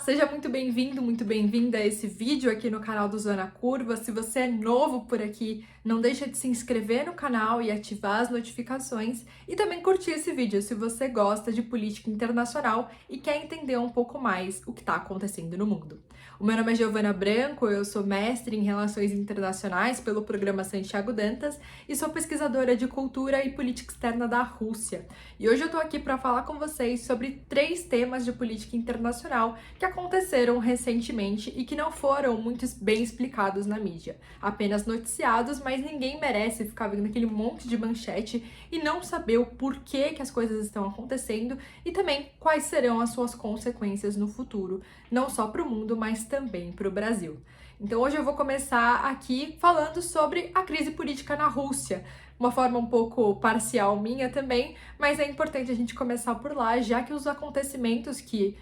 seja muito bem-vindo, muito bem-vinda a esse vídeo aqui no canal do Zona Curva. Se você é novo por aqui, não deixa de se inscrever no canal e ativar as notificações e também curtir esse vídeo se você gosta de política internacional e quer entender um pouco mais o que está acontecendo no mundo. O meu nome é Giovana Branco, eu sou mestre em Relações Internacionais pelo programa Santiago Dantas e sou pesquisadora de cultura e política externa da Rússia. E hoje eu tô aqui para falar com vocês sobre 3 temas de política internacional que aconteceram recentemente e que não foram muito bem explicados na mídia. Apenas noticiados, mas ninguém merece ficar vendo aquele monte de manchete e não saber o porquê que as coisas estão acontecendo e também quais serão as suas consequências no futuro, não só para o mundo, mas também para o Brasil. Então hoje eu vou começar aqui falando sobre a crise política na Rússia. Uma forma um pouco parcial minha também, mas é importante a gente começar por lá, já que os acontecimentos que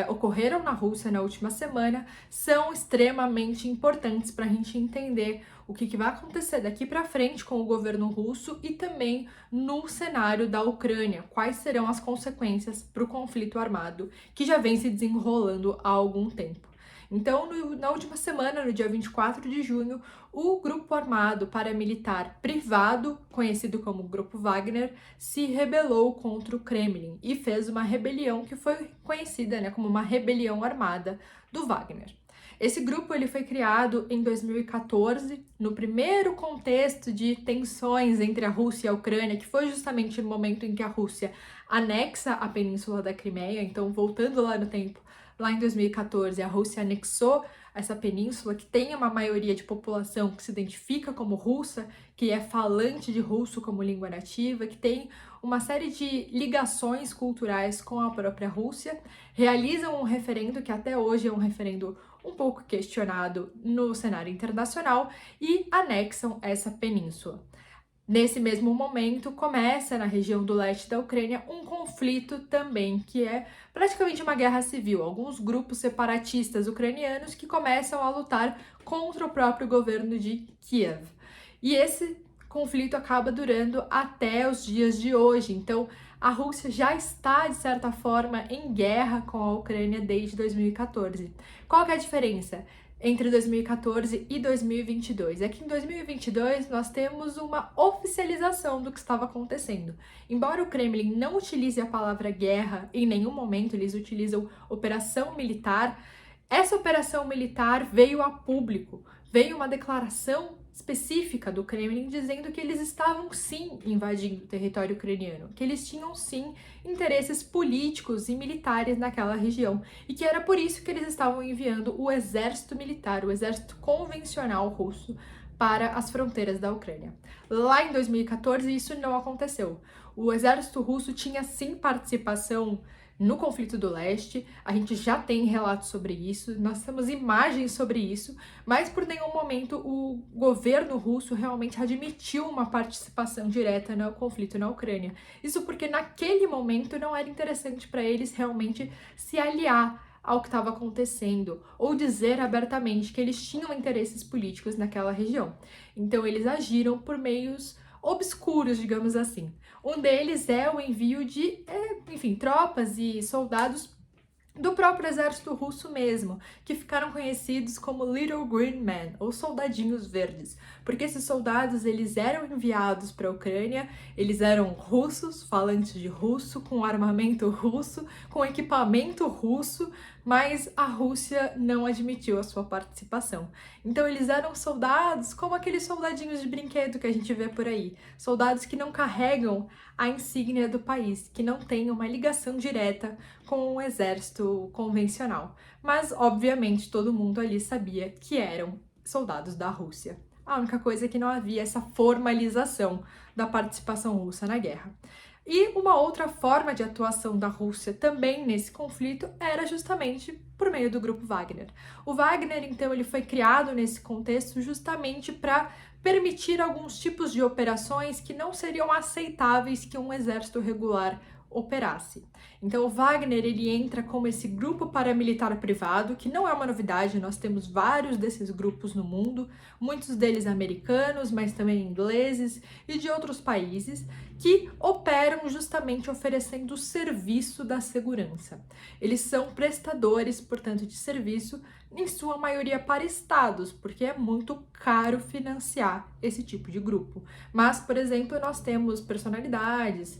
ocorreram na Rússia na última semana são extremamente importantes para a gente entender o que vai acontecer daqui para frente com o governo russo e também no cenário da Ucrânia, quais serão as consequências para o conflito armado que já vem se desenrolando há algum tempo. Então, na última semana, no dia 24 de junho, o grupo armado paramilitar privado, conhecido como Grupo Wagner, se rebelou contra o Kremlin e fez uma rebelião que foi conhecida, como uma rebelião armada do Wagner. Esse grupo ele foi criado em 2014, no primeiro contexto de tensões entre a Rússia e a Ucrânia, que foi justamente no momento em que a Rússia anexa a Península da Crimeia. Então, voltando lá no tempo, lá em 2014, a Rússia anexou essa península, que tem uma maioria de população que se identifica como russa, que é falante de russo como língua nativa, que tem uma série de ligações culturais com a própria Rússia, realizam um referendo que até hoje é um referendo um pouco questionado no cenário internacional e anexam essa península. Nesse mesmo momento, começa na região do leste da Ucrânia um conflito também, que é praticamente uma guerra civil. Alguns grupos separatistas ucranianos que começam a lutar contra o próprio governo de Kiev. E esse conflito acaba durando até os dias de hoje. Então, a Rússia já está, de certa forma, em guerra com a Ucrânia desde 2014. Qual que é a diferença entre 2014 e 2022? É que em 2022 nós temos uma oficialização do que estava acontecendo. Embora o Kremlin não utilize a palavra guerra em nenhum momento, eles utilizam operação militar. Essa operação militar veio a público, veio uma declaração específica do Kremlin dizendo que eles estavam sim invadindo o território ucraniano, que eles tinham sim interesses políticos e militares naquela região e que era por isso que eles estavam enviando o exército militar, o exército convencional russo, para as fronteiras da Ucrânia. Lá em 2014 isso não aconteceu. O exército russo tinha sim participação no conflito do leste, a gente já tem relatos sobre isso, nós temos imagens sobre isso, mas por nenhum momento o governo russo realmente admitiu uma participação direta no conflito na Ucrânia. Isso porque naquele momento não era interessante para eles realmente se aliar ao que estava acontecendo ou dizer abertamente que eles tinham interesses políticos naquela região. Então eles agiram por meios obscuros, digamos assim. Um deles é o envio de, tropas e soldados do próprio exército russo mesmo, que ficaram conhecidos como Little Green Men, ou soldadinhos verdes, porque esses soldados eles eram enviados para a Ucrânia, eles eram russos, falantes de russo, com armamento russo, com equipamento russo, mas a Rússia não admitiu a sua participação. Então eles eram soldados como aqueles soldadinhos de brinquedo que a gente vê por aí, soldados que não carregam a insígnia do país, que não têm uma ligação direta com o exército convencional. Mas, obviamente, todo mundo ali sabia que eram soldados da Rússia. A única coisa é que não havia essa formalização da participação russa na guerra. E uma outra forma de atuação da Rússia também nesse conflito era justamente por meio do Grupo Wagner. O Wagner, então, ele foi criado nesse contexto justamente para permitir alguns tipos de operações que não seriam aceitáveis que um exército regular operasse. Então o Wagner ele entra como esse grupo paramilitar privado, que não é uma novidade, nós temos vários desses grupos no mundo, muitos deles americanos, mas também ingleses e de outros países, que operam justamente oferecendo o serviço da segurança. Eles são prestadores, portanto, de serviço, em sua maioria para estados, porque é muito caro financiar esse tipo de grupo. Mas, por exemplo, nós temos personalidades,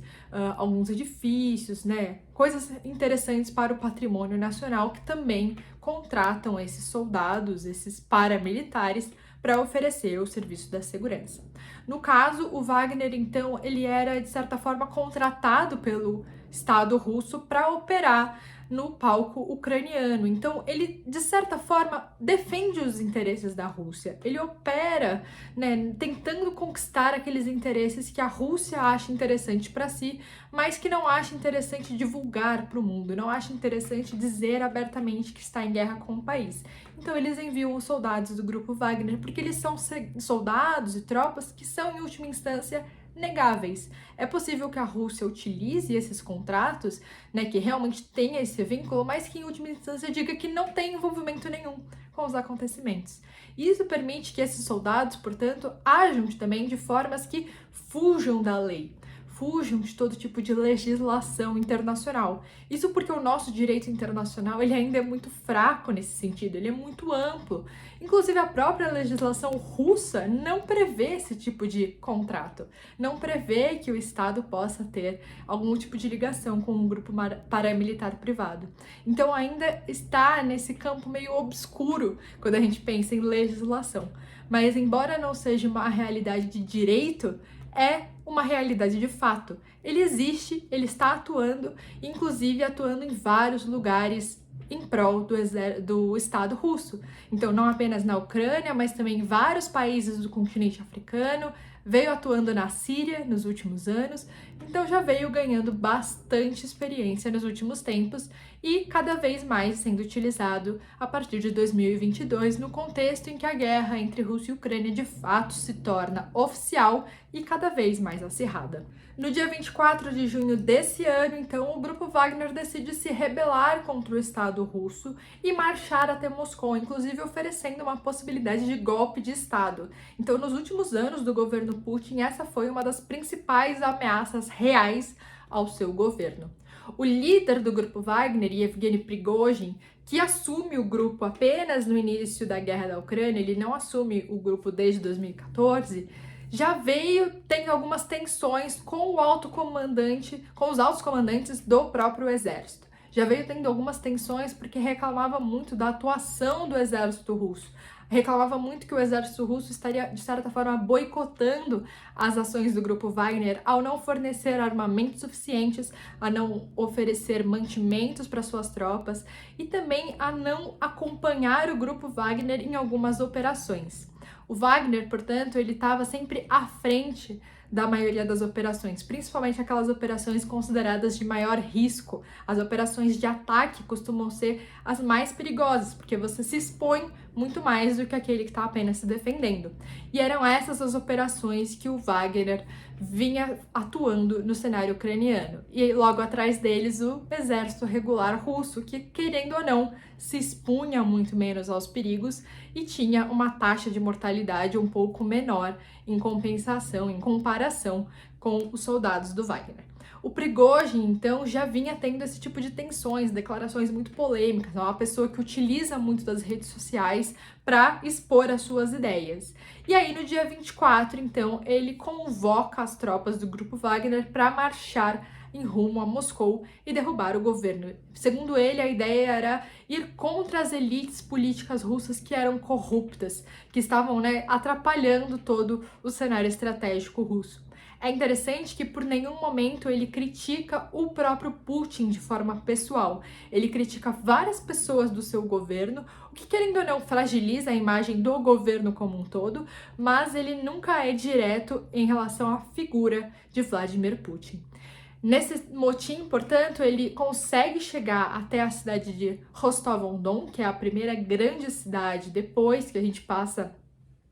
alguns edifícios, né, coisas interessantes para o patrimônio nacional que também contratam esses soldados, esses paramilitares, para oferecer o serviço da segurança. No caso, o Wagner, então, ele era, de certa forma, contratado pelo Estado russo para operar no palco ucraniano. Então, ele, de certa forma, defende os interesses da Rússia. Ele opera, né, tentando conquistar aqueles interesses que a Rússia acha interessante para si, mas que não acha interessante divulgar para o mundo, não acha interessante dizer abertamente que está em guerra com o país. Então, eles enviam os soldados do grupo Wagner, porque eles são soldados e tropas que são, em última instância, negáveis. É possível que a Rússia utilize esses contratos, né, que realmente tenha esse vínculo, mas que em última instância diga que não tem envolvimento nenhum com os acontecimentos. Isso permite que esses soldados, portanto, ajam também de formas que fujam da lei, fujam de todo tipo de legislação internacional. Isso porque o nosso direito internacional ele ainda é muito fraco nesse sentido, ele é muito amplo. Inclusive a própria legislação russa não prevê esse tipo de contrato, não prevê que o Estado possa ter algum tipo de ligação com um grupo paramilitar privado. Então ainda está nesse campo meio obscuro quando a gente pensa em legislação. Mas embora não seja uma realidade de direito, é uma realidade de fato. Ele existe, ele está atuando, inclusive atuando em vários lugares em prol do Estado russo. Então, não apenas na Ucrânia, mas também em vários países do continente africano, veio atuando na Síria nos últimos anos, então já veio ganhando bastante experiência nos últimos tempos e cada vez mais sendo utilizado a partir de 2022, no contexto em que a guerra entre Rússia e Ucrânia de fato se torna oficial e cada vez mais acirrada. No dia 24 de junho desse ano, então, o grupo Wagner decide se rebelar contra o Estado russo e marchar até Moscou, inclusive oferecendo uma possibilidade de golpe de Estado. Então, nos últimos anos do governo Putin, essa foi uma das principais ameaças reais ao seu governo. O líder do grupo Wagner, Yevgeny Prigozhin, que assume o grupo apenas no início da guerra da Ucrânia, ele não assume o grupo desde 2014, já veio tendo algumas tensões com o alto comandante, com os altos comandantes do próprio exército. Já veio tendo algumas tensões porque reclamava muito da atuação do exército russo. Reclamava muito que o exército russo estaria, de certa forma, boicotando as ações do grupo Wagner ao não fornecer armamentos suficientes, a não oferecer mantimentos para suas tropas e também a não acompanhar o grupo Wagner em algumas operações. O Wagner, portanto, ele estava sempre à frente da maioria das operações, principalmente aquelas operações consideradas de maior risco. As operações de ataque costumam ser as mais perigosas, porque você se expõe muito mais do que aquele que está apenas se defendendo. E eram essas as operações que o Wagner vinha atuando no cenário ucraniano. E logo atrás deles o exército regular russo, que, querendo ou não, se expunha muito menos aos perigos e tinha uma taxa de mortalidade um pouco menor em compensação, em comparação com os soldados do Wagner. O Prigozhin, então, já vinha tendo esse tipo de tensões, declarações muito polêmicas, é uma pessoa que utiliza muito das redes sociais para expor as suas ideias. E aí, no dia 24, então, ele convoca as tropas do grupo Wagner para marchar em rumo a Moscou e derrubar o governo. Segundo ele, a ideia era ir contra as elites políticas russas que eram corruptas, que estavam, né, atrapalhando todo o cenário estratégico russo. É interessante que por nenhum momento ele critica o próprio Putin de forma pessoal. Ele critica várias pessoas do seu governo, o que, querendo ou não, fragiliza a imagem do governo como um todo, mas ele nunca é direto em relação à figura de Vladimir Putin. Nesse motim, portanto, ele consegue chegar até a cidade de Rostov-on-Don, que é a primeira grande cidade depois que a gente passa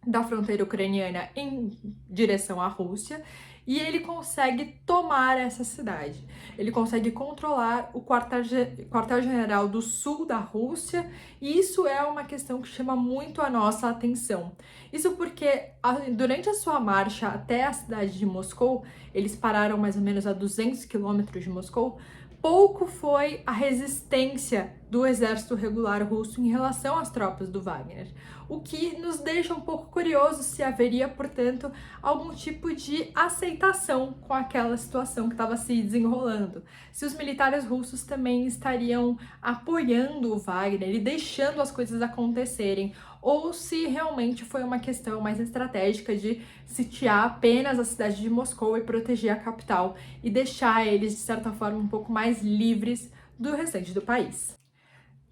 da fronteira ucraniana em direção à Rússia, e ele consegue tomar essa cidade. Ele consegue controlar o quartel-general do sul da Rússia, e isso é uma questão que chama muito a nossa atenção. Isso porque durante a sua marcha até a cidade de Moscou, eles pararam mais ou menos a 200 quilômetros de Moscou. Pouco foi a resistência do exército regular russo em relação às tropas do Wagner, o que nos deixa um pouco curiosos se haveria, portanto, algum tipo de aceitação com aquela situação que estava se desenrolando. Se os militares russos também estariam apoiando o Wagner e deixando as coisas acontecerem, ou se realmente foi uma questão mais estratégica de sitiar apenas a cidade de Moscou e proteger a capital e deixar eles, de certa forma, um pouco mais livres do restante do país.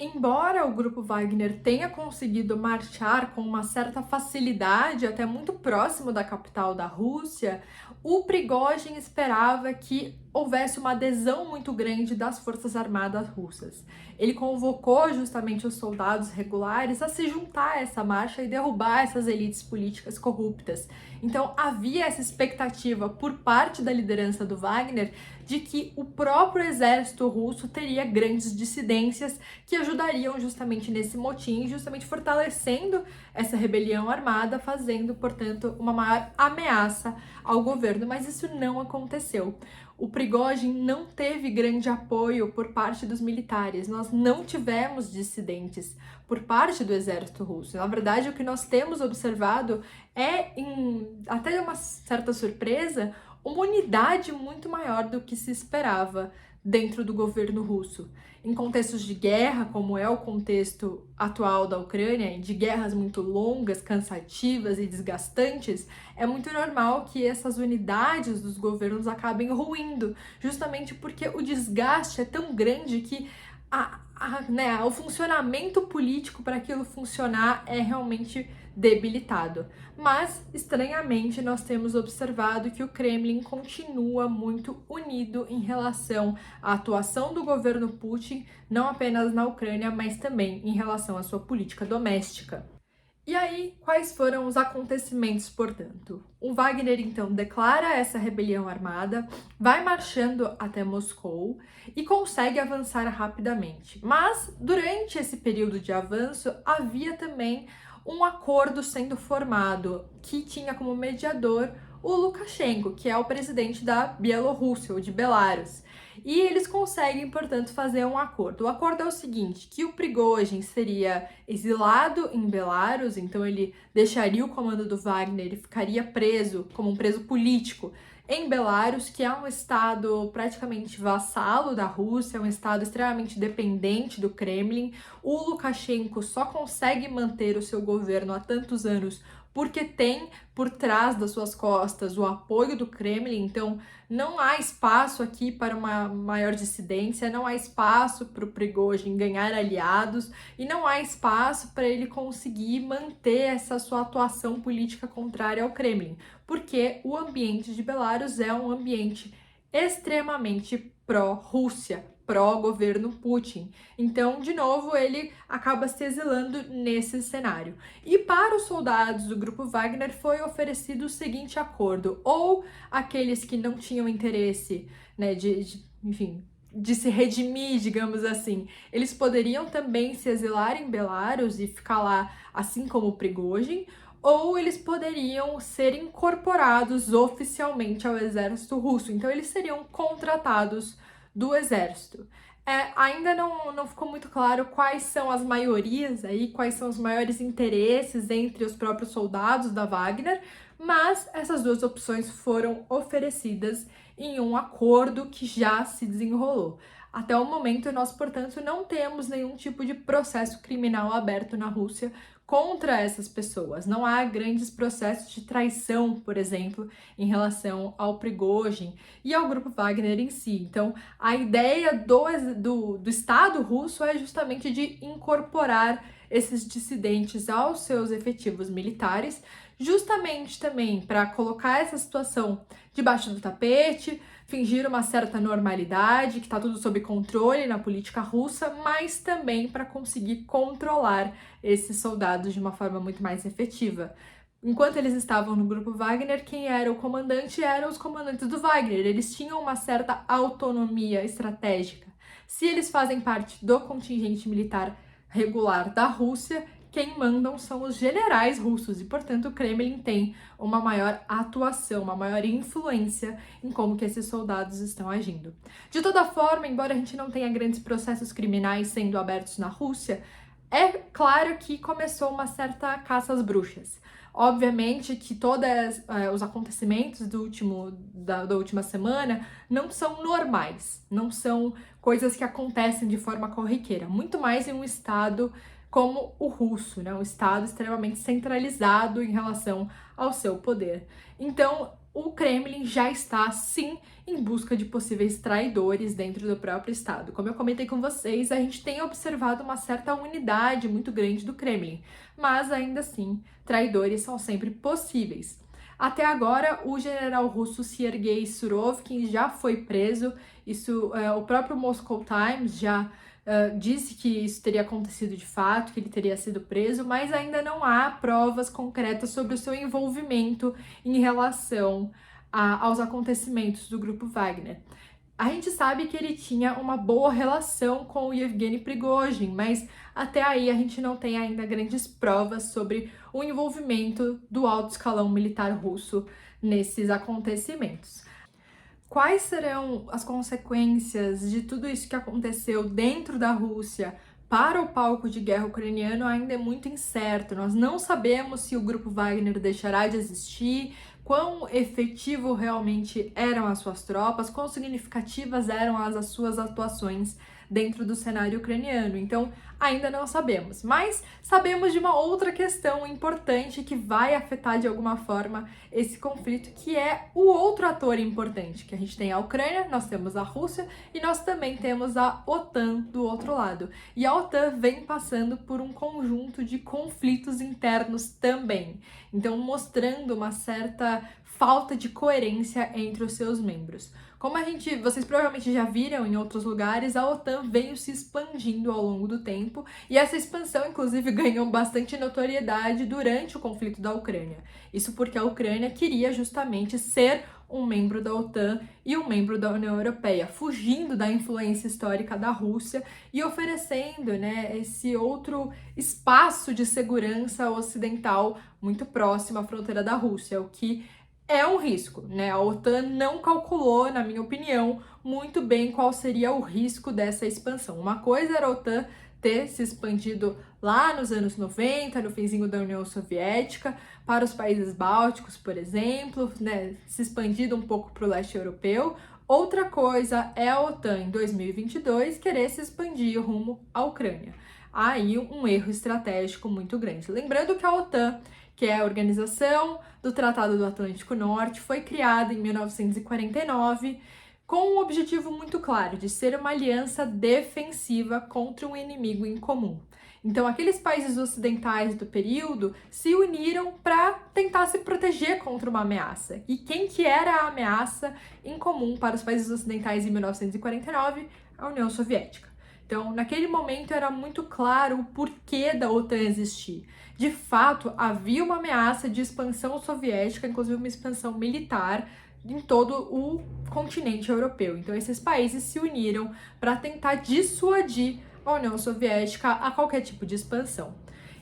Embora o grupo Wagner tenha conseguido marchar com uma certa facilidade até muito próximo da capital da Rússia, o Prigozhin esperava que houvesse uma adesão muito grande das Forças Armadas russas. Ele convocou justamente os soldados regulares a se juntar a essa marcha e derrubar essas elites políticas corruptas. Então havia essa expectativa por parte da liderança do Wagner de que o próprio exército russo teria grandes dissidências que ajudariam justamente nesse motim, justamente fortalecendo essa rebelião armada, fazendo, portanto, uma maior ameaça ao governo, mas isso não aconteceu. O Prigozhin não teve grande apoio por parte dos militares, nós não tivemos dissidentes por parte do exército russo. Na verdade, o que nós temos observado é, até uma certa surpresa, uma unidade muito maior do que se esperava dentro do governo russo. Em contextos de guerra, como é o contexto atual da Ucrânia, de guerras muito longas, cansativas e desgastantes, é muito normal que essas unidades dos governos acabem ruindo, justamente porque o desgaste é tão grande que o funcionamento político para aquilo funcionar é realmente debilitado. Mas, estranhamente, nós temos observado que o Kremlin continua muito unido em relação à atuação do governo Putin, não apenas na Ucrânia, mas também em relação à sua política doméstica. E aí, quais foram os acontecimentos, portanto? O Wagner, então, declara essa rebelião armada, vai marchando até Moscou e consegue avançar rapidamente. Mas, durante esse período de avanço, havia também um acordo sendo formado que tinha como mediador o Lukashenko, que é o presidente da Bielorrússia, ou de Belarus. E eles conseguem, portanto, fazer um acordo. O acordo é o seguinte, que o Prigozhin seria exilado em Belarus, então ele deixaria o comando do Wagner e ficaria preso como um preso político em Belarus, que é um estado praticamente vassalo da Rússia, é um estado extremamente dependente do Kremlin. O Lukashenko só consegue manter o seu governo há tantos anos porque tem por trás das suas costas o apoio do Kremlin, então não há espaço aqui para uma maior dissidência, não há espaço para o Prigozhin ganhar aliados e não há espaço para ele conseguir manter essa sua atuação política contrária ao Kremlin, porque o ambiente de Belarus é um ambiente extremamente pró-Rússia, pró-governo Putin. Então, de novo, ele acaba se exilando nesse cenário. E para os soldados do grupo Wagner foi oferecido o seguinte acordo: ou aqueles que não tinham interesse, né, de se redimir, digamos assim, eles poderiam também se exilar em Belarus e ficar lá, assim como o Prigozhin, ou eles poderiam ser incorporados oficialmente ao exército russo. Então, eles seriam contratados do exército. Ainda não ficou muito claro quais são as maiorias aí, quais são os maiores interesses entre os próprios soldados da Wagner, mas essas duas opções foram oferecidas em um acordo que já se desenrolou. Até o momento, nós, portanto, não temos nenhum tipo de processo criminal aberto na Rússia contra essas pessoas. Não há grandes processos de traição, por exemplo, em relação ao Prigozhin e ao grupo Wagner em si. Então, a ideia do Estado russo é justamente de incorporar esses dissidentes aos seus efetivos militares, justamente também para colocar essa situação debaixo do tapete, fingir uma certa normalidade, que está tudo sob controle na política russa, mas também para conseguir controlar esses soldados de uma forma muito mais efetiva. Enquanto eles estavam no grupo Wagner, quem era o comandante eram os comandantes do Wagner. Eles tinham uma certa autonomia estratégica. Se eles fazem parte do contingente militar regular da Rússia, quem mandam são os generais russos e, portanto, o Kremlin tem uma maior atuação, uma maior influência em como que esses soldados estão agindo. De toda forma, embora a gente não tenha grandes processos criminais sendo abertos na Rússia, é claro que começou uma certa caça às bruxas. Obviamente que todos os acontecimentos da última semana não são normais, não são coisas que acontecem de forma corriqueira, muito mais em um estado como o russo, né? Um estado extremamente centralizado em relação ao seu poder. Então, o Kremlin já está, sim, em busca de possíveis traidores dentro do próprio Estado. Como eu comentei com vocês, a gente tem observado uma certa unidade muito grande do Kremlin, mas ainda assim, traidores são sempre possíveis. Até agora, o general russo Sergei Surovikin já foi preso, o próprio Moscow Times já disse que isso teria acontecido de fato, que ele teria sido preso, mas ainda não há provas concretas sobre o seu envolvimento em relação aos acontecimentos do grupo Wagner. A gente sabe que ele tinha uma boa relação com o Yevgeny Prigozhin, mas até aí a gente não tem ainda grandes provas sobre o envolvimento do alto escalão militar russo nesses acontecimentos. Quais serão as consequências de tudo isso que aconteceu dentro da Rússia para o palco de guerra ucraniano ainda é muito incerto. Nós não sabemos se o grupo Wagner deixará de existir, quão efetivo realmente eram as suas tropas, quão significativas eram as suas atuações dentro do cenário ucraniano. Então, ainda não sabemos. Mas sabemos de uma outra questão importante que vai afetar de alguma forma esse conflito, que é o outro ator importante, que a gente tem a Ucrânia, nós temos a Rússia e nós também temos a OTAN do outro lado. E a OTAN vem passando por um conjunto de conflitos internos também. Então, mostrando uma certa falta de coerência entre os seus membros. Como vocês provavelmente já viram em outros lugares, a OTAN veio se expandindo ao longo do tempo e essa expansão, inclusive, ganhou bastante notoriedade durante o conflito da Ucrânia. Isso porque a Ucrânia queria justamente ser um membro da OTAN e um membro da União Europeia, fugindo da influência histórica da Rússia e oferecendo, esse outro espaço de segurança ocidental muito próximo à fronteira da Rússia, o que é um risco, né? A OTAN não calculou, na minha opinião, muito bem qual seria o risco dessa expansão. Uma coisa era a OTAN ter se expandido lá nos anos 90, no finzinho da União Soviética, para os países bálticos, por exemplo, se expandido um pouco para o leste europeu. Outra coisa é a OTAN em 2022 querer se expandir rumo à Ucrânia. Há aí um erro estratégico muito grande. Lembrando que a OTAN, que é a Organização do Tratado do Atlântico Norte, foi criada em 1949 com um objetivo muito claro, de ser uma aliança defensiva contra um inimigo em comum. Então, aqueles países ocidentais do período se uniram para tentar se proteger contra uma ameaça. E quem que era a ameaça em comum para os países ocidentais em 1949? A União Soviética. Então, naquele momento era muito claro o porquê da OTAN existir. De fato, havia uma ameaça de expansão soviética, inclusive uma expansão militar, em todo o continente europeu. Então, esses países se uniram para tentar dissuadir a União Soviética a qualquer tipo de expansão.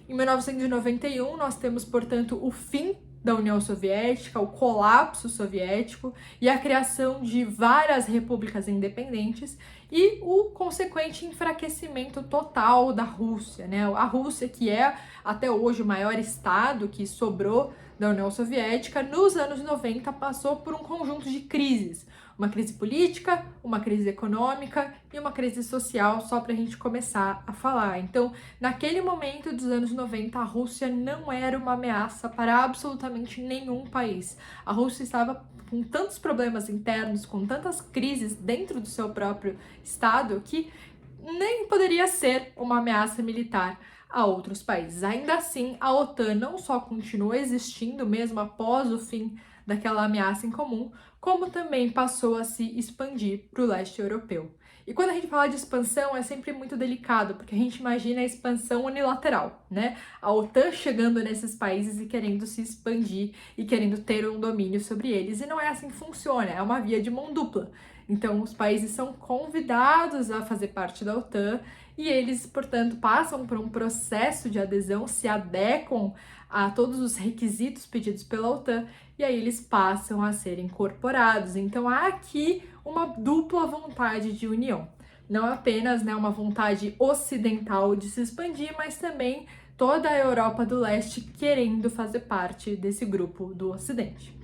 Em 1991, nós temos, portanto, o fim da União Soviética, o colapso soviético e a criação de várias repúblicas independentes e o consequente enfraquecimento total da Rússia, né? A Rússia, que é até hoje o maior estado que sobrou da União Soviética, nos anos 90 passou por um conjunto de crises. Uma crise política, uma crise econômica e uma crise social, só para a gente começar a falar. Então, naquele momento dos anos 90, a Rússia não era uma ameaça para absolutamente nenhum país. A Rússia estava com tantos problemas internos, com tantas crises dentro do seu próprio estado, que nem poderia ser uma ameaça militar a outros países. Ainda assim, a OTAN não só continuou existindo mesmo após o fim daquela ameaça em comum, como também passou a se expandir para o leste europeu. E quando a gente fala de expansão, é sempre muito delicado, porque a gente imagina a expansão unilateral. né? A OTAN chegando nesses países e querendo se expandir e querendo ter um domínio sobre eles. E não é assim que funciona, é uma via de mão dupla. Então, os países são convidados a fazer parte da OTAN e eles, portanto, passam por um processo de adesão, se adequam a todos os requisitos pedidos pela OTAN e aí eles passam a ser incorporados. Então, há aqui uma dupla vontade de união. Não apenas, né, uma vontade ocidental de se expandir, mas também toda a Europa do Leste querendo fazer parte desse grupo do Ocidente.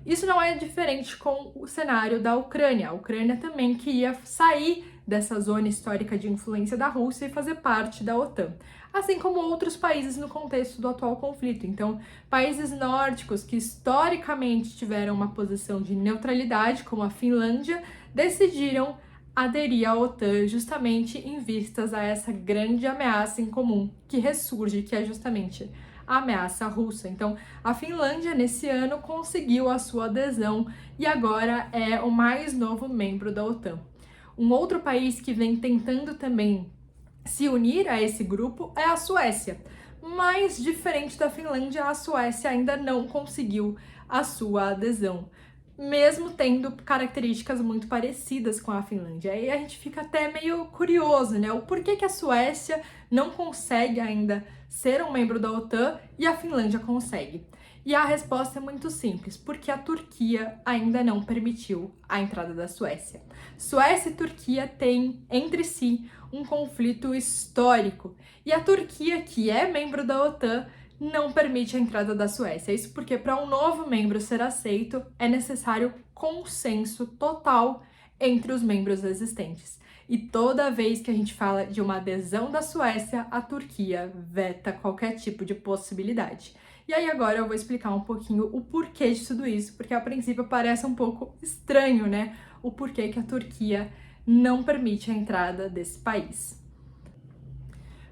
Isso não é diferente com o cenário da Ucrânia. A Ucrânia também queria sair dessa zona histórica de influência da Rússia e fazer parte da OTAN, assim como outros países no contexto do atual conflito. Então, países nórdicos que historicamente tiveram uma posição de neutralidade, como a Finlândia, decidiram aderir à OTAN justamente em vistas a essa grande ameaça em comum que ressurge, que é justamente a ameaça russa. Então, a Finlândia, nesse ano, conseguiu a sua adesão e agora é o mais novo membro da OTAN. Um outro país que vem tentando também se unir a esse grupo é a Suécia. Mas, diferente da Finlândia, a Suécia ainda não conseguiu a sua adesão, mesmo tendo características muito parecidas com a Finlândia. Aí a gente fica até meio curioso, né? O porquê que a Suécia não consegue ainda ser um membro da OTAN e a Finlândia consegue? E a resposta é muito simples, porque a Turquia ainda não permitiu a entrada da Suécia. Suécia e Turquia têm entre si um conflito histórico, e a Turquia, que é membro da OTAN, não permite a entrada da Suécia. Isso porque para um novo membro ser aceito é necessário consenso total entre os membros existentes. E toda vez que a gente fala de uma adesão da Suécia, a Turquia veta qualquer tipo de possibilidade. E aí agora eu vou explicar um pouquinho o porquê de tudo isso, porque a princípio parece um pouco estranho, né? O porquê que a Turquia não permite a entrada desse país.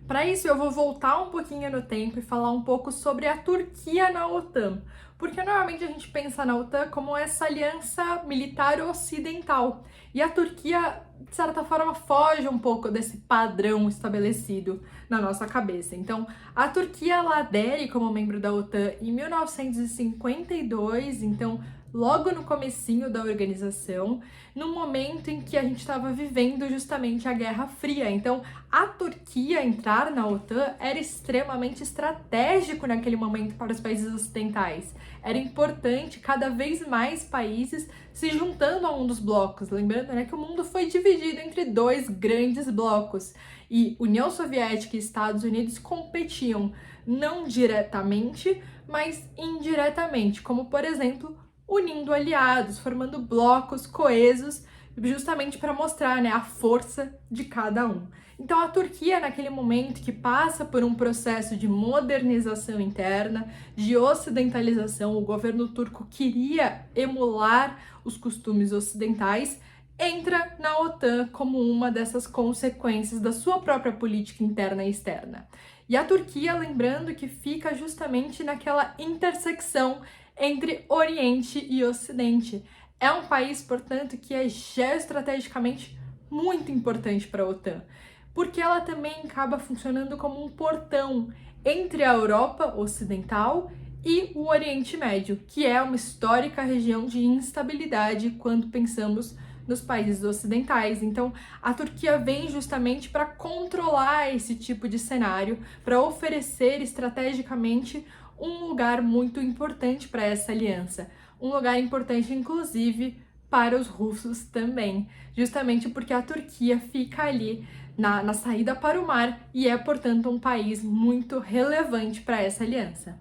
Para isso, eu vou voltar um pouquinho no tempo e falar um pouco sobre a Turquia na OTAN, porque normalmente a gente pensa na OTAN como essa aliança militar ocidental, e a Turquia, de certa forma, foge um pouco desse padrão estabelecido na nossa cabeça. Então, a Turquia ela adere como membro da OTAN em 1952, então logo no comecinho da organização, no momento em que a gente estava vivendo justamente a Guerra Fria. Então, a Turquia entrar na OTAN era extremamente estratégico naquele momento para os países ocidentais. Era importante cada vez mais países se juntando a um dos blocos. Lembrando, né, que o mundo foi dividido entre dois grandes blocos e União Soviética e Estados Unidos competiam não diretamente, mas indiretamente, como por exemplo unindo aliados, formando blocos coesos, justamente para mostrar, né, a força de cada um. Então a Turquia, naquele momento que passa por um processo de modernização interna, de ocidentalização, o governo turco queria emular os costumes ocidentais, entra na OTAN como uma dessas consequências da sua própria política interna e externa. E a Turquia, lembrando que fica justamente naquela intersecção entre Oriente e Ocidente. É um país, portanto, que é geoestrategicamente muito importante para a OTAN, porque ela também acaba funcionando como um portão entre a Europa Ocidental e o Oriente Médio, que é uma histórica região de instabilidade quando pensamos nos países ocidentais. Então, a Turquia vem justamente para controlar esse tipo de cenário, para oferecer estrategicamente um lugar muito importante para essa aliança. Um lugar importante, inclusive, para os russos também, justamente porque a Turquia fica ali na saída para o mar e é, portanto, um país muito relevante para essa aliança.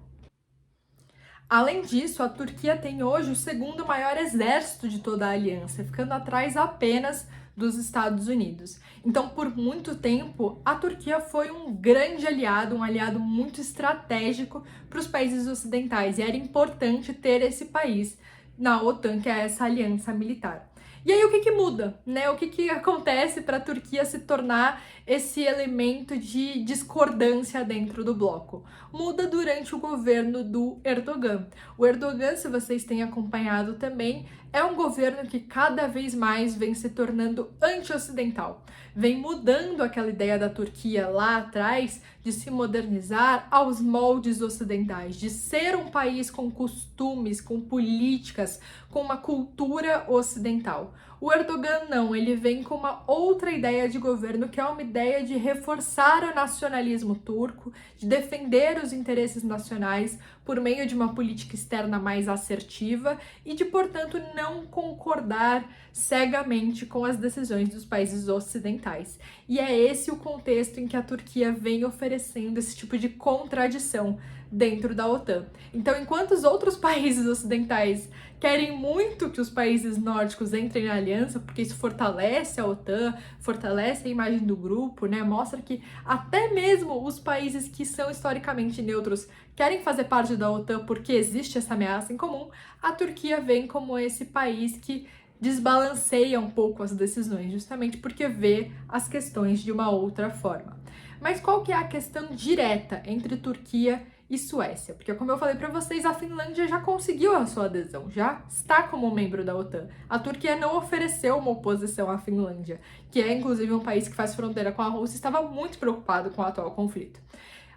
Além disso, a Turquia tem hoje o segundo maior exército de toda a aliança, ficando atrás apenas dos Estados Unidos. Então, por muito tempo, a Turquia foi um grande aliado, um aliado muito estratégico para os países ocidentais, e era importante ter esse país na OTAN, que é essa aliança militar. E aí o que muda, né? O que acontece para a Turquia se tornar esse elemento de discordância dentro do bloco? Muda durante o governo do Erdogan. O Erdogan, se vocês têm acompanhado também, é um governo que cada vez mais vem se tornando anti-ocidental, vem mudando aquela ideia da Turquia lá atrás de se modernizar aos moldes ocidentais, de ser um país com costumes, com políticas, com uma cultura ocidental. O Erdogan não, ele vem com uma outra ideia de governo, que é uma ideia de reforçar o nacionalismo turco, de defender os interesses nacionais por meio de uma política externa mais assertiva e de, portanto, não concordar cegamente com as decisões dos países ocidentais. E é esse o contexto em que a Turquia vem oferecendo esse tipo de contradição dentro da OTAN. Então, enquanto os outros países ocidentais querem muito que os países nórdicos entrem na aliança, porque isso fortalece a OTAN, fortalece a imagem do grupo, né? Mostra que até mesmo os países que são historicamente neutros querem fazer parte da OTAN porque existe essa ameaça em comum. A Turquia vem como esse país que desbalanceia um pouco as decisões, justamente porque vê as questões de uma outra forma. Mas qual que é a questão direta entre Turquia e Suécia? Porque, como eu falei para vocês, a Finlândia já conseguiu a sua adesão, já está como membro da OTAN. A Turquia não ofereceu uma oposição à Finlândia, que é inclusive um país que faz fronteira com a Rússia e estava muito preocupado com o atual conflito.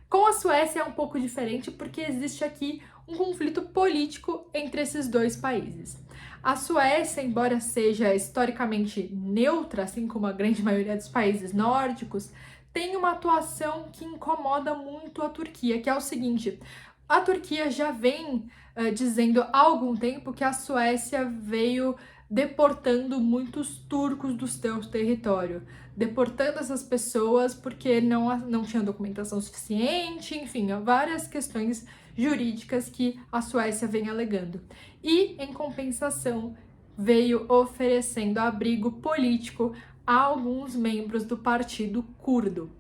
Com a Suécia é um pouco diferente porque existe aqui um conflito político entre esses dois países. A Suécia, embora seja historicamente neutra, assim como a grande maioria dos países nórdicos, tem uma atuação que incomoda muito a Turquia, que é o seguinte: a Turquia já vem dizendo há algum tempo que a Suécia veio deportando muitos turcos do seu território, deportando essas pessoas porque não tinha documentação suficiente, enfim, várias questões jurídicas que a Suécia vem alegando. E, em compensação, veio oferecendo abrigo político a alguns membros do partido curdo.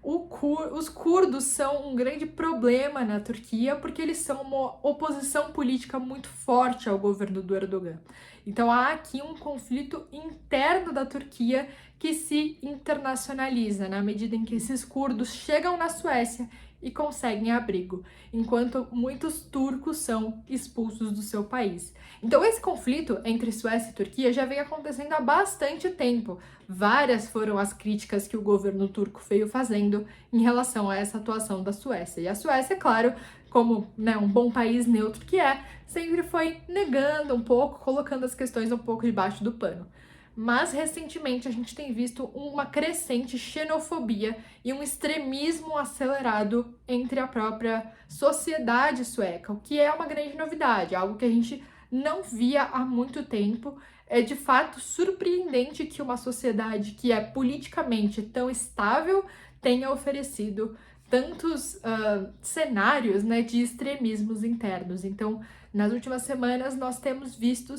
Os curdos são um grande problema na Turquia porque eles são uma oposição política muito forte ao governo do Erdogan. Então há aqui um conflito interno da Turquia que se internacionaliza na medida em que esses curdos chegam na Suécia e conseguem abrigo, enquanto muitos turcos são expulsos do seu país. Então esse conflito entre Suécia e Turquia já vem acontecendo há bastante tempo. Várias foram as críticas que o governo turco veio fazendo em relação a essa atuação da Suécia. E a Suécia, claro, como um bom país neutro que é, sempre foi negando um pouco, colocando as questões um pouco debaixo do pano. Mas recentemente a gente tem visto uma crescente xenofobia e um extremismo acelerado entre a própria sociedade sueca, o que é uma grande novidade, algo que a gente não via há muito tempo. É de fato surpreendente que uma sociedade que é politicamente tão estável tenha oferecido tantos cenários, né, de extremismos internos. Então, nas últimas semanas, nós temos visto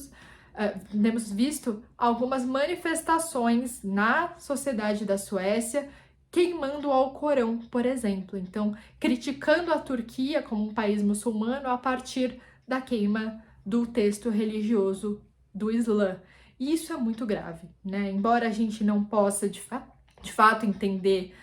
algumas manifestações na sociedade da Suécia queimando o Alcorão, por exemplo. Então, criticando a Turquia como um país muçulmano a partir da queima do texto religioso do Islã. E isso é muito grave, né? Embora a gente não possa, de fato, entender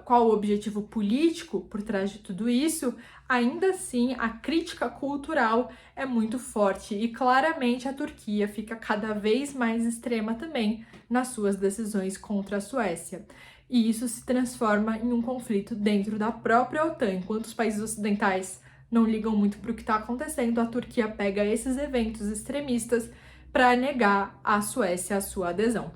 qual o objetivo político por trás de tudo isso, ainda assim a crítica cultural é muito forte e claramente a Turquia fica cada vez mais extrema também nas suas decisões contra a Suécia. E isso se transforma em um conflito dentro da própria OTAN. Enquanto os países ocidentais não ligam muito para o que está acontecendo, a Turquia pega esses eventos extremistas para negar à Suécia a sua adesão.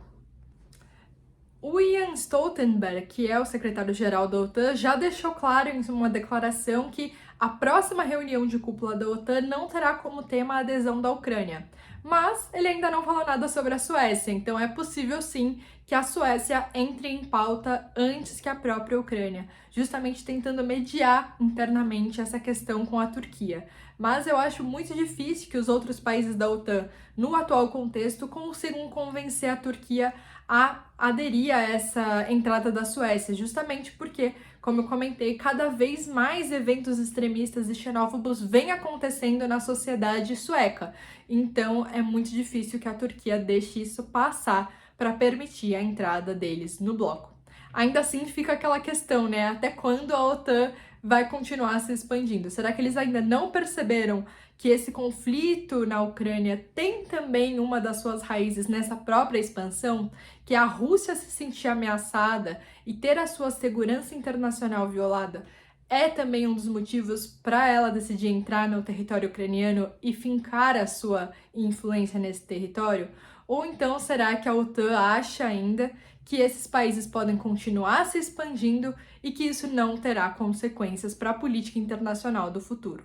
O Jens Stoltenberg, que é o secretário-geral da OTAN, já deixou claro em uma declaração que a próxima reunião de cúpula da OTAN não terá como tema a adesão da Ucrânia. Mas ele ainda não falou nada sobre a Suécia, então é possível sim que a Suécia entre em pauta antes que a própria Ucrânia, justamente tentando mediar internamente essa questão com a Turquia. Mas eu acho muito difícil que os outros países da OTAN, no atual contexto, consigam convencer a Turquia a aderir a essa entrada da Suécia, justamente porque, como eu comentei, cada vez mais eventos extremistas e xenófobos vêm acontecendo na sociedade sueca. Então, é muito difícil que a Turquia deixe isso passar para permitir a entrada deles no bloco. Ainda assim, fica aquela questão, né? Até quando a OTAN vai continuar se expandindo? Será que eles ainda não perceberam que esse conflito na Ucrânia tem também uma das suas raízes nessa própria expansão, que a Rússia se sentir ameaçada e ter a sua segurança internacional violada é também um dos motivos para ela decidir entrar no território ucraniano e fincar a sua influência nesse território? Ou então será que a OTAN acha ainda que esses países podem continuar se expandindo e que isso não terá consequências para a política internacional do futuro?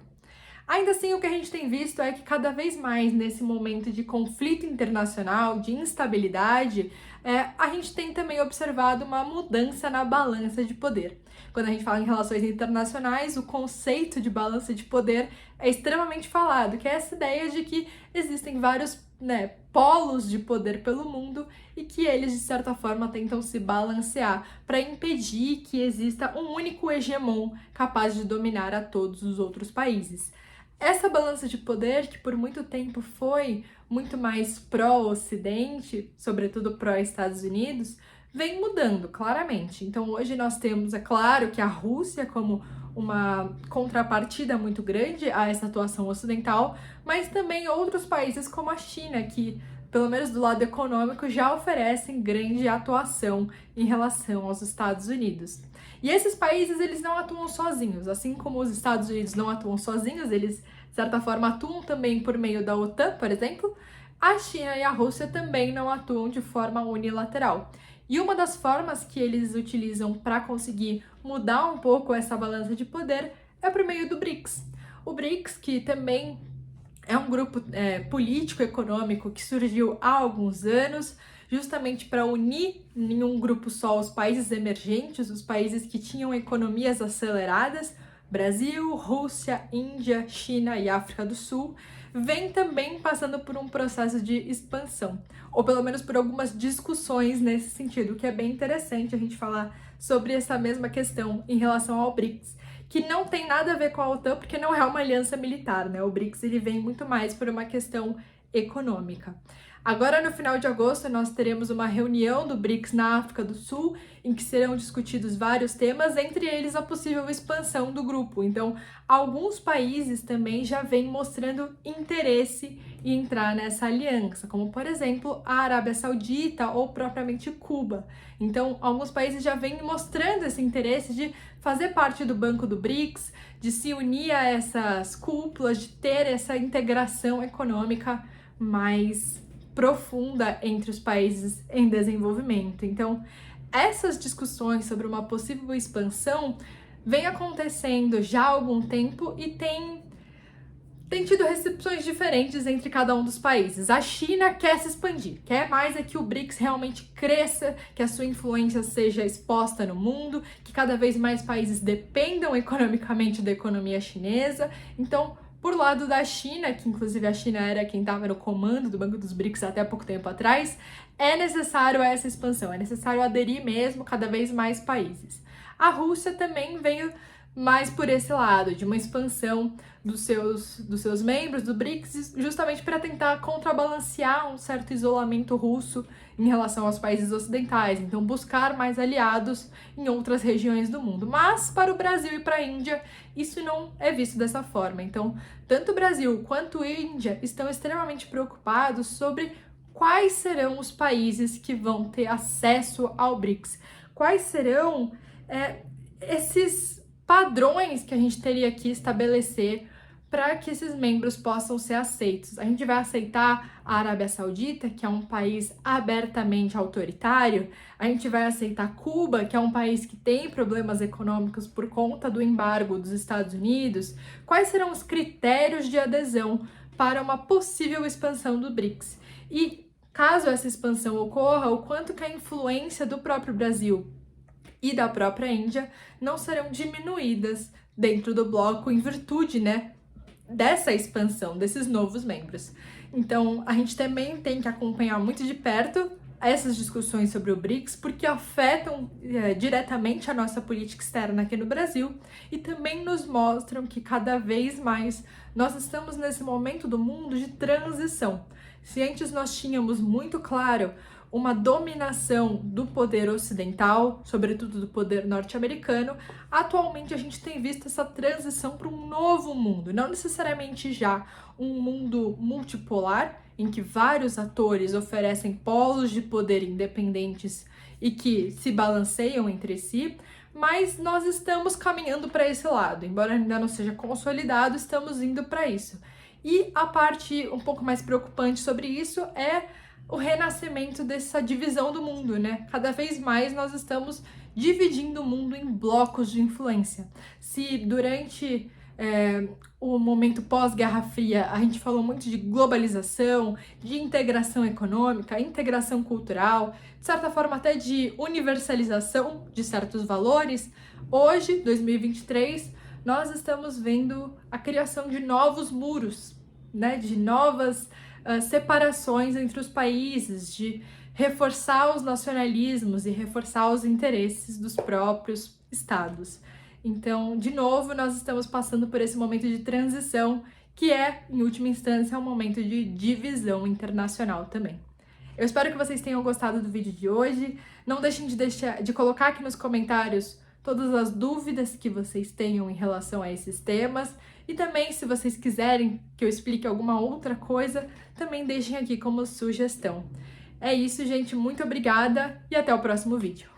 Ainda assim, o que a gente tem visto é que cada vez mais nesse momento de conflito internacional, de instabilidade, a gente tem também observado uma mudança na balança de poder. Quando a gente fala em relações internacionais, o conceito de balança de poder é extremamente falado, que é essa ideia de que existem vários polos de poder pelo mundo e que eles, de certa forma, tentam se balancear para impedir que exista um único hegemon capaz de dominar a todos os outros países. Essa balança de poder, que por muito tempo foi muito mais pró-Ocidente, sobretudo pró-Estados Unidos, vem mudando claramente. Então hoje nós temos, é claro, que a Rússia como uma contrapartida muito grande a essa atuação ocidental, mas também outros países como a China, que, pelo menos do lado econômico, já oferecem grande atuação em relação aos Estados Unidos. E esses países, eles não atuam sozinhos, assim como os Estados Unidos não atuam sozinhos, eles, de certa forma, atuam também por meio da OTAN, por exemplo, a China e a Rússia também não atuam de forma unilateral. E uma das formas que eles utilizam para conseguir mudar um pouco essa balança de poder é por meio do BRICS. O BRICS, que também é um grupo político-econômico que surgiu há alguns anos, justamente para unir em um grupo só os países emergentes, os países que tinham economias aceleradas, Brasil, Rússia, Índia, China e África do Sul, vem também passando por um processo de expansão, ou pelo menos por algumas discussões nesse sentido, que é bem interessante a gente falar sobre essa mesma questão em relação ao BRICS, que não tem nada a ver com a OTAN, porque não é uma aliança militar, né? O BRICS ele vem muito mais por uma questão econômica. Agora, no final de agosto, nós teremos uma reunião do BRICS na África do Sul, em que serão discutidos vários temas, entre eles a possível expansão do grupo. Então, alguns países também já vêm mostrando interesse em entrar nessa aliança, como, por exemplo, a Arábia Saudita ou propriamente Cuba. Então, alguns países já vêm mostrando esse interesse de fazer parte do banco do BRICS, de se unir a essas cúpulas, de ter essa integração econômica mais profunda entre os países em desenvolvimento. Então, essas discussões sobre uma possível expansão vem acontecendo já há algum tempo e tem tido recepções diferentes entre cada um dos países. A China quer se expandir, quer mais é que o BRICS realmente cresça, que a sua influência seja exposta no mundo, que cada vez mais países dependam economicamente da economia chinesa. Então, por lado da China, que inclusive a China era quem estava no comando do Banco dos BRICS até pouco tempo atrás, é necessário essa expansão, é necessário aderir mesmo cada vez mais países. A Rússia também veio mais por esse lado, de uma expansão dos seus membros do BRICS, justamente para tentar contrabalancear um certo isolamento russo em relação aos países ocidentais, então buscar mais aliados em outras regiões do mundo. Mas para o Brasil e para a Índia, isso não é visto dessa forma. Então, tanto o Brasil quanto a Índia estão extremamente preocupados sobre quais serão os países que vão ter acesso ao BRICS, quais serão esses padrões que a gente teria que estabelecer para que esses membros possam ser aceitos. A gente vai aceitar a Arábia Saudita, que é um país abertamente autoritário? A gente vai aceitar Cuba, que é um país que tem problemas econômicos por conta do embargo dos Estados Unidos? Quais serão os critérios de adesão para uma possível expansão do BRICS? E caso essa expansão ocorra, o quanto que a influência do próprio Brasil e da própria Índia não serão diminuídas dentro do bloco em virtude, dessa expansão, desses novos membros. Então, a gente também tem que acompanhar muito de perto essas discussões sobre o BRICS, porque afetam diretamente a nossa política externa aqui no Brasil e também nos mostram que cada vez mais nós estamos nesse momento do mundo de transição. Se antes nós tínhamos muito claro uma dominação do poder ocidental, sobretudo do poder norte-americano, atualmente a gente tem visto essa transição para um novo mundo, não necessariamente já um mundo multipolar, em que vários atores oferecem polos de poder independentes e que se balanceiam entre si, mas nós estamos caminhando para esse lado, embora ainda não seja consolidado, estamos indo para isso. E a parte um pouco mais preocupante sobre isso é o renascimento dessa divisão do mundo, né? Cada vez mais nós estamos dividindo o mundo em blocos de influência. Se durante o momento pós-Guerra Fria a gente falou muito de globalização, de integração econômica, integração cultural, de certa forma até de universalização de certos valores, hoje, 2023, nós estamos vendo a criação de novos muros, né? De novas separações entre os países, de reforçar os nacionalismos e reforçar os interesses dos próprios estados. Então, de novo, nós estamos passando por esse momento de transição, que é, em última instância, um momento de divisão internacional também. Eu espero que vocês tenham gostado do vídeo de hoje. Não deixem de colocar aqui nos comentários todas as dúvidas que vocês tenham em relação a esses temas. E também, se vocês quiserem que eu explique alguma outra coisa, também deixem aqui como sugestão. É isso, gente. Muito obrigada e até o próximo vídeo.